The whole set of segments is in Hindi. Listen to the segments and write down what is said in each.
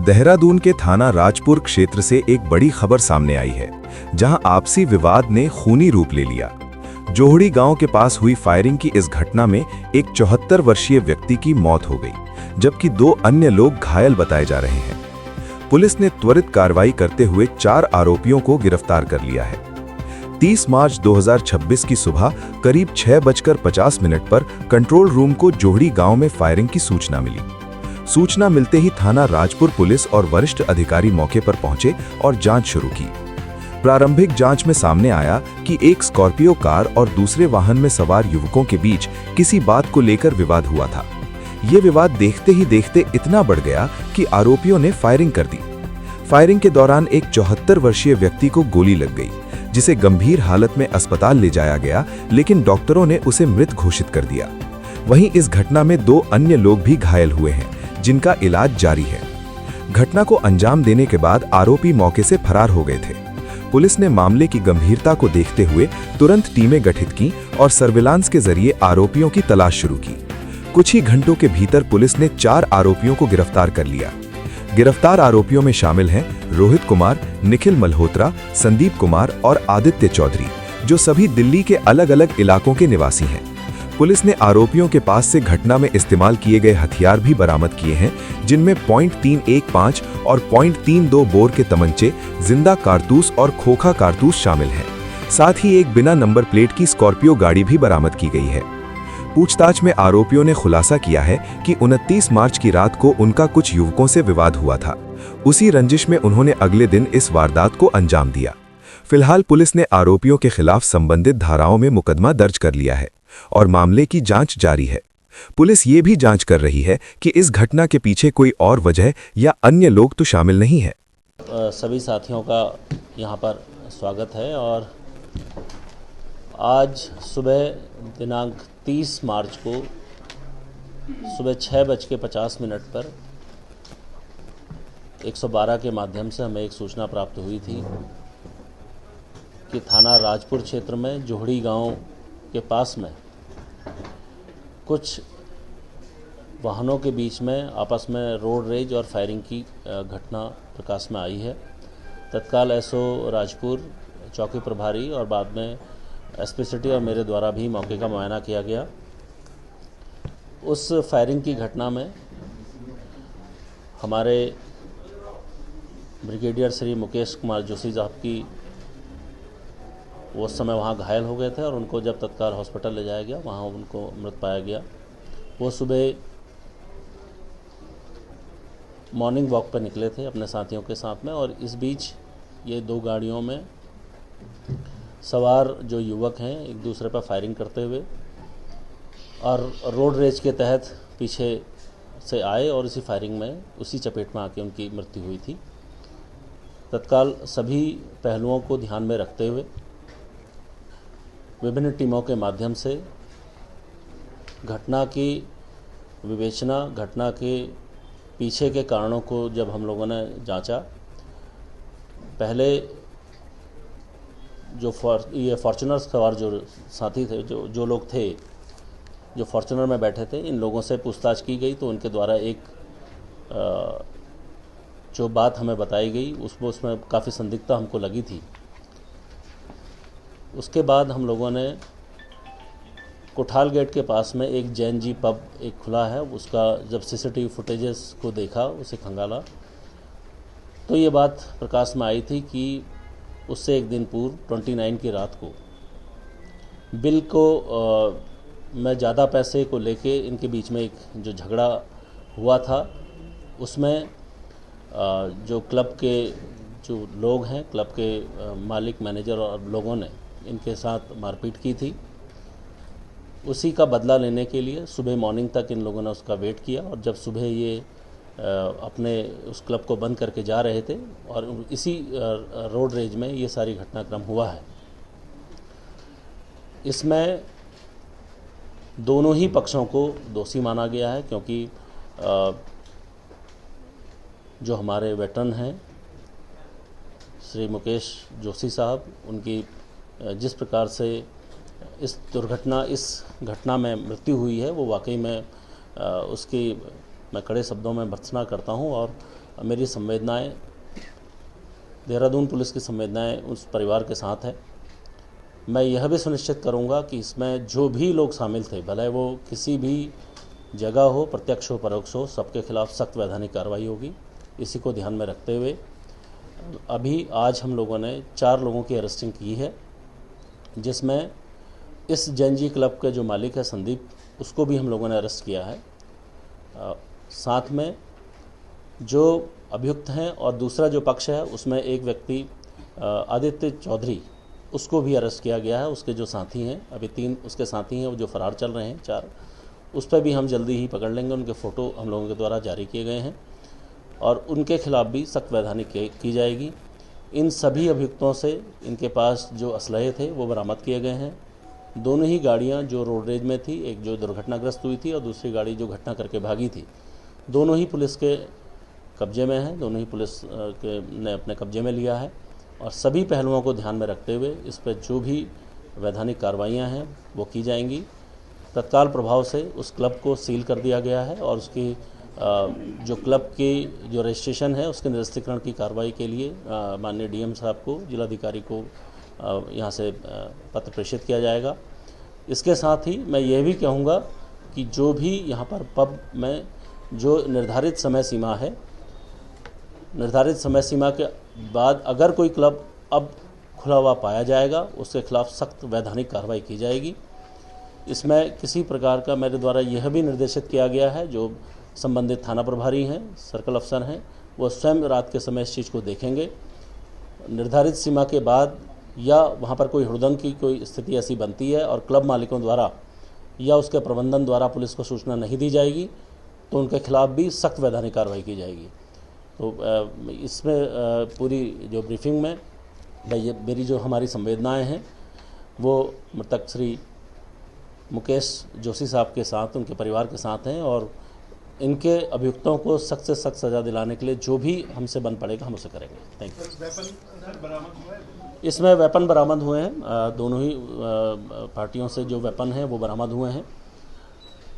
देहरादून के थाना राजपुर क्षेत्र से एक बड़ी खबर सामने आई है, जहां आपसी विवाद ने खूनी रूप ले लिया। जोहड़ी गांव के पास हुई फायरिंग की इस घटना में एक 74 वर्षीय व्यक्ति की मौत हो गई, जबकि 2 अन्य लोग घायल बताए जा रहे हैं। पुलिस ने त्वरित कार्रवाई करते हुए 4 आरोपियों को गिरफ्तार कर लिया है। 30 मार्च 2026 की सुबह करीब 6:50 पर कंट्रोल रूम को जोहड़ी गांव में फायरिंग की सूचना मिली। सूचना मिलते ही थाना राजपुर पुलिस और वरिष्ठ अधिकारी मौके पर पहुंचे और जांच शुरू की। प्रारंभिक जांच में सामने आया कि एक स्कॉर्पियो कार और दूसरे वाहन में सवार युवकों के बीच किसी बात को लेकर विवाद हुआ था। ये विवाद देखते ही देखते इतना बढ़ गया कि आरोपियों ने फायरिंग कर दी। फायरिंग के दौरान एक 74 वर्षीय व्यक्ति को गोली लग गई, जिसे गंभीर हालत में अस्पताल ले जाया गया, लेकिन डॉक्टरों ने उसे मृत घोषित कर दिया। वहीं इस घटना में 2 अन्य लोग भी घायल हुए हैं, जिनका इलाज जारी है। घटना को अंजाम देने के बाद आरोपी मौके से फरार हो गए थे। पुलिस ने मामले की गंभीरता को देखते हुए तुरंत टीमें गठित की और सर्विलांस के जरिए आरोपियों की तलाश शुरू की। कुछ ही घंटों के भीतर पुलिस ने 4 आरोपियों को गिरफ्तार कर लिया। गिरफ्तार आरोपियों में शामिल हैं रोहित कुमार, निखिल मल्होत्रा, संदीप कुमार और आदित्य चौधरी, जो सभी दिल्ली के अलग अलग इलाकों के निवासी हैं। पुलिस ने आरोपियों के पास से घटना में इस्तेमाल किए गए हथियार भी बरामद किए हैं, जिनमें .315 और .32 बोर के तमंचे, जिंदा कारतूस और खोखा कारतूस शामिल हैं। साथ ही एक बिना नंबर प्लेट की स्कॉर्पियो गाड़ी भी बरामद की गई है। पूछताछ में आरोपियों ने खुलासा किया है कि 29 मार्च की रात को उनका कुछ युवकों से विवाद हुआ था। उसी रंजिश में उन्होंने अगले दिन इस वारदात को अंजाम दिया। फिलहाल पुलिस ने आरोपियों के खिलाफ संबंधित धाराओं में मुकदमा दर्ज कर लिया है और मामले की जांच जारी है। पुलिस ये भी जांच कर रही है कि इस घटना के पीछे कोई और वजह या अन्य लोग तो शामिल नहीं है। सभी साथियों का यहाँ पर स्वागत है। और आज सुबह दिनांक 30 मार्च को सुबह 6:50 पर 112 के माध्यम से हमें एक सूचना प्राप्त हुई थी कि थाना राजपुर क्षेत्र में जोहड़ी गांव के पास में कुछ वाहनों के बीच में आपस में रोड रेज और फायरिंग की घटना प्रकाश में आई है। तत्काल एसओ राजपुर, चौकी प्रभारी और बाद में एसपी सिटी और मेरे द्वारा भी मौके का मुआयना किया गया। उस फायरिंग की घटना में हमारे ब्रिगेडियर श्री मुकेश कुमार जोशी साहब की वो उस समय वहाँ घायल हो गए थे और उनको जब तत्काल हॉस्पिटल ले जाया गया, वहाँ उनको मृत पाया गया। वो सुबह मॉर्निंग वॉक पर निकले थे अपने साथियों के साथ में, और इस बीच ये 2 गाड़ियों में सवार जो युवक हैं एक दूसरे पर फायरिंग करते हुए और रोड रेज के तहत पीछे से आए और इसी फायरिंग में उसी चपेट में आके उनकी मृत्यु हुई थी। तत्काल सभी पहलुओं को ध्यान में रखते हुए विभिन्न टीमों के माध्यम से घटना की विवेचना, घटना के पीछे के कारणों को जब हम लोगों ने जांचा, पहले जो ये फॉर्च्यूनर सवार जो साथी थे, जो लोग थे जो फॉर्च्यूनर में बैठे थे, इन लोगों से पूछताछ की गई तो उनके द्वारा एक जो बात हमें बताई गई उसमें काफ़ी संदिग्धता हमको लगी थी। उसके बाद हम लोगों ने कोठाल गेट के पास में एक जैन जी पब एक खुला है, उसका जब सीसीटीवी फुटेजेस को देखा, उसे खंगाला, तो ये बात प्रकाश में आई थी कि उससे एक दिन पूर्व 29 की रात को बिल को में ज़्यादा पैसे को लेके इनके बीच में एक जो झगड़ा हुआ था, उसमें जो क्लब के जो लोग हैं, क्लब के मालिक, मैनेजर और लोगों ने इनके साथ मारपीट की थी। उसी का बदला लेने के लिए सुबह मॉर्निंग तक इन लोगों ने उसका वेट किया और जब सुबह ये अपने उस क्लब को बंद करके जा रहे थे और इसी रोड रेज में ये सारी घटनाक्रम हुआ है। इसमें दोनों ही पक्षों को दोषी माना गया है, क्योंकि जो हमारे वेटरन हैं श्री मुकेश जोशी साहब, उनकी जिस प्रकार से इस घटना में मृत्यु हुई है, वो वाकई में उसकी मैं कड़े शब्दों में भर्त्सना करता हूं और मेरी संवेदनाएं, देहरादून पुलिस की संवेदनाएं उस परिवार के साथ है। मैं यह भी सुनिश्चित करूंगा कि इसमें जो भी लोग शामिल थे, भले वो किसी भी जगह हो, प्रत्यक्ष हो परोक्ष हो, सबके खिलाफ सख्त वैधानिक कार्रवाई होगी। इसी को ध्यान में रखते हुए अभी आज हम लोगों ने 4 लोगों की अरेस्टिंग की है, जिसमें इस जैन क्लब के जो मालिक है संदीप, उसको भी हम लोगों ने अरेस्ट किया है। साथ में जो अभियुक्त हैं और दूसरा जो पक्ष है उसमें एक व्यक्ति आदित्य चौधरी, उसको भी अरेस्ट किया गया है। उसके जो साथी हैं, अभी 3 उसके साथी हैं वो जो फरार चल रहे हैं 4, उस पर भी हम जल्दी ही पकड़ लेंगे। उनके फ़ोटो हम लोगों के द्वारा जारी किए गए हैं और उनके खिलाफ भी सख्त वैधानिक की जाएगी। इन सभी अभियुक्तों से इनके पास जो असलहे थे वो बरामद किए गए हैं। दोनों ही गाड़ियां जो रोड रेज में थी, एक जो दुर्घटनाग्रस्त हुई थी और दूसरी गाड़ी जो घटना करके भागी थी, दोनों ही पुलिस के कब्जे में हैं, दोनों ही पुलिस ने अपने कब्जे में लिया है। और सभी पहलुओं को ध्यान में रखते हुए इस पर जो भी वैधानिक कार्रवाइयाँ हैं वो की जाएंगी। तत्काल प्रभाव से उस क्लब को सील कर दिया गया है और उसकी जो क्लब की जो रजिस्ट्रेशन है उसके निरस्तीकरण की कार्रवाई के लिए माननीय डीएम साहब को, जिलाधिकारी को यहाँ से पत्र प्रेषित किया जाएगा। इसके साथ ही मैं ये भी कहूँगा कि जो भी यहाँ पर पब में जो निर्धारित समय सीमा है, निर्धारित समय सीमा के बाद अगर कोई क्लब अब खुला हुआ पाया जाएगा, उसके खिलाफ सख्त वैधानिक कार्रवाई की जाएगी। इसमें किसी प्रकार का मेरे द्वारा यह भी निर्देशित किया गया है, जो संबंधित थाना प्रभारी हैं, सर्कल अफसर हैं, वो स्वयं रात के समय इस चीज़ को देखेंगे। निर्धारित सीमा के बाद या वहाँ पर कोई हुड़दंग की कोई स्थिति ऐसी बनती है और क्लब मालिकों द्वारा या उसके प्रबंधन द्वारा पुलिस को सूचना नहीं दी जाएगी तो उनके खिलाफ भी सख्त वैधानिक कार्रवाई की जाएगी। तो इसमें पूरी जो ब्रीफिंग में मेरी जो हमारी संवेदनाएं हैं वो मृतक श्री मुकेश जोशी साहब के साथ, उनके परिवार के साथ हैं और इनके अभियुक्तों को सख्त से सख्त सज़ा दिलाने के लिए जो भी हमसे बन पड़ेगा हम उसे करेंगे। Thank you. इसमें वेपन बरामद हुए हैं, दोनों ही पार्टियों से जो वेपन हैं वो बरामद हुए हैं।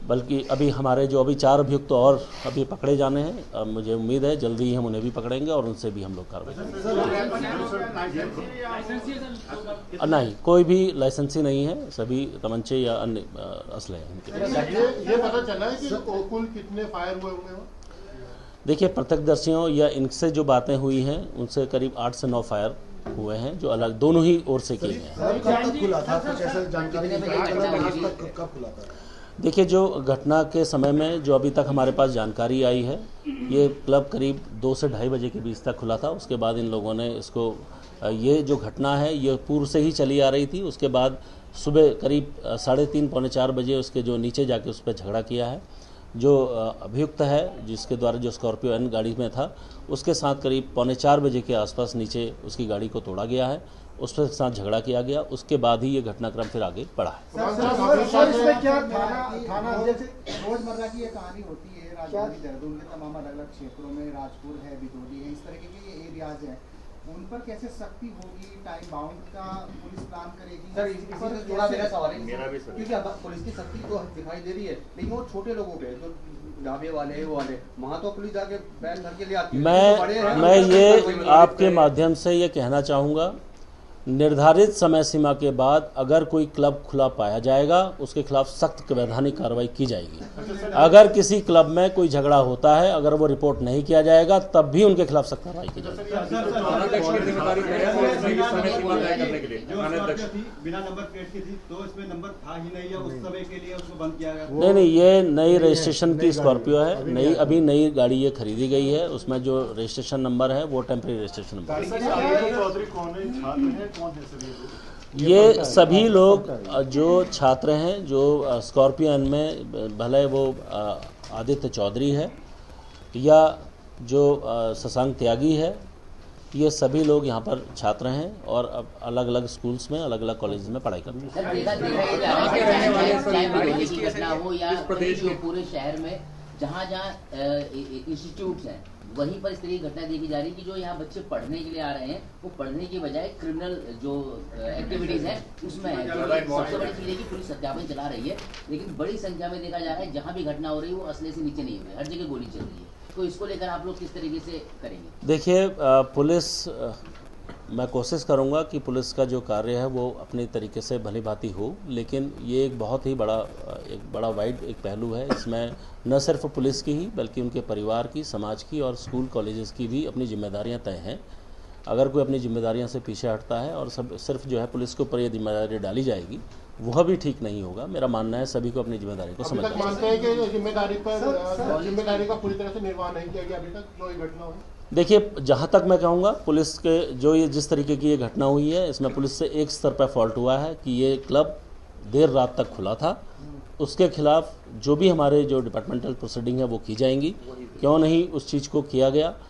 बल्कि अभी हमारे जो अभी 4 अभियुक्त और अभी पकड़े जाने हैं, मुझे उम्मीद है जल्दी ही हम उन्हें भी पकड़ेंगे और उनसे भी हम लोग कार्रवाई करेंगे। नहीं, कोई भी लाइसेंसी नहीं है, सभी तमंचे या अन्य असले हैं। ये पता चला है कि कुल कितने फायर हुए होंगे? देखिए, प्रत्यक्षदर्शियों या इनसे जो बातें हुई हैं उनसे करीब 8 से 9 फायर हुए हैं जो अलग दोनों ही ओर से किए हैं। देखिए, जो घटना के समय में जो अभी तक हमारे पास जानकारी आई है, ये क्लब करीब 2 से 2:30 बजे के बीच तक खुला था। उसके बाद इन लोगों ने इसको, ये जो घटना है ये पूर्व से ही चली आ रही थी। उसके बाद सुबह करीब 3:30 पौने 4 बजे उसके जो नीचे जाके उस पर झगड़ा किया है। जो अभियुक्त है जिसके द्वारा जो स्कॉर्पियो एन गाड़ी में था, उसके साथ करीब पौने 4 बजे के आसपास नीचे उसकी गाड़ी को तोड़ा गया है, उसके साथ झगड़ा किया गया। उसके बाद ही ये घटनाक्रम फिर आगे बढ़ा है। रोजमर्रा की ये कहानी होती है राजधानी देहरादून के तमाम अलग-अलग क्षेत्रों में, राजपुर है, बिदोली है, इस तरह के ये एरियाज हैं, उन पर कैसे सख्ती होगी? टाइम बाउंड का पुलिस प्लान करेगी? सर, इसी से जुड़ा मेरा सवाल है, क्योंकि अब पुलिस की सख्ती तो दिखाई दे रही है, लेकिन वो छोटे लोगों पे जो ढाबे वाले वो वाले वहाँ तो पुलिस जाके बैन करके ले आती है। मैं ये आपके माध्यम से ये कहना चाहूँगा, निर्धारित समय सीमा के बाद अगर कोई क्लब खुला पाया जाएगा उसके खिलाफ सख्त वैधानिक कार्रवाई की जाएगी। अगर किसी क्लब में कोई झगड़ा होता है, अगर वो रिपोर्ट नहीं किया जाएगा तब भी उनके खिलाफ सख्त कार्रवाई की जाएगी। बिना नंबर प्लेट की थी तो इसमें नंबर था ही नहीं, या उस समय के लिए उसको बंद किया गया? नहीं, ये नई रजिस्ट्रेशन की स्कॉर्पियो है, अभी नई गाड़ी ये खरीदी गई है। उसमें जो रजिस्ट्रेशन नंबर है वो टेम्परेरी रजिस्ट्रेशन नंबर है। ये सभी लोग जो छात्र हैं, जो स्कॉर्पियन में, भले वो आदित्य चौधरी है या जो शशांक त्यागी है, ये सभी लोग यहाँ पर छात्र हैं और अब अलग अलग स्कूल्स में, अलग अलग कॉलेज में पढ़ाई करते हैं। पूरे शहर में जहाँ इंस्टीट्यूट्स हैं वहीं पर इस तरह की घटना देखी जा रही है कि जो यहाँ बच्चे पढ़ने के लिए आ रहे हैं वो पढ़ने की बजाय क्रिमिनल जो एक्टिविटीज हैं उसमें है। सबसे बड़ी चीज़ है कि पुलिस सत्यापन चला रही है, लेकिन बड़ी संख्या में देखा जा रहा है जहाँ भी घटना हो रही है वो असले से नीचे नहीं हुई, हर जगह गोली चल रही है। तो इसको लेकर आप लोग किस तरीके से करेंगे? देखिए पुलिस मैं कोशिश करूंगा कि पुलिस का जो कार्य है वो अपने तरीके से भली भांति हो, लेकिन ये एक बहुत ही बड़ा वाइड एक पहलू है। इसमें न सिर्फ पुलिस की ही बल्कि उनके परिवार की, समाज की और स्कूल कॉलेजेस की भी अपनी जिम्मेदारियां तय हैं। अगर कोई अपनी जिम्मेदारियों से पीछे हटता है और सब सिर्फ जो है पुलिस के ऊपर ये जिम्मेदारी डाली जाएगी, वह भी ठीक नहीं होगा। मेरा मानना है सभी को अपनी जिम्मेदारी को अभी समझना तक चाहिए। मानते हैं कि जिम्मेदारी का पूरी तरह से निर्वाह नहीं किया गया अभी तक जो ये घटना हुई? देखिए, जहाँ तक मैं कहूँगा पुलिस के जो ये जिस तरीके की ये घटना हुई है, इसमें पुलिस से एक स्तर पर फॉल्ट हुआ है कि ये क्लब देर रात तक खुला था। उसके खिलाफ जो भी हमारे जो डिपार्टमेंटल प्रोसीडिंग है वो की जाएंगी। क्यों नहीं उस चीज़ को किया गया,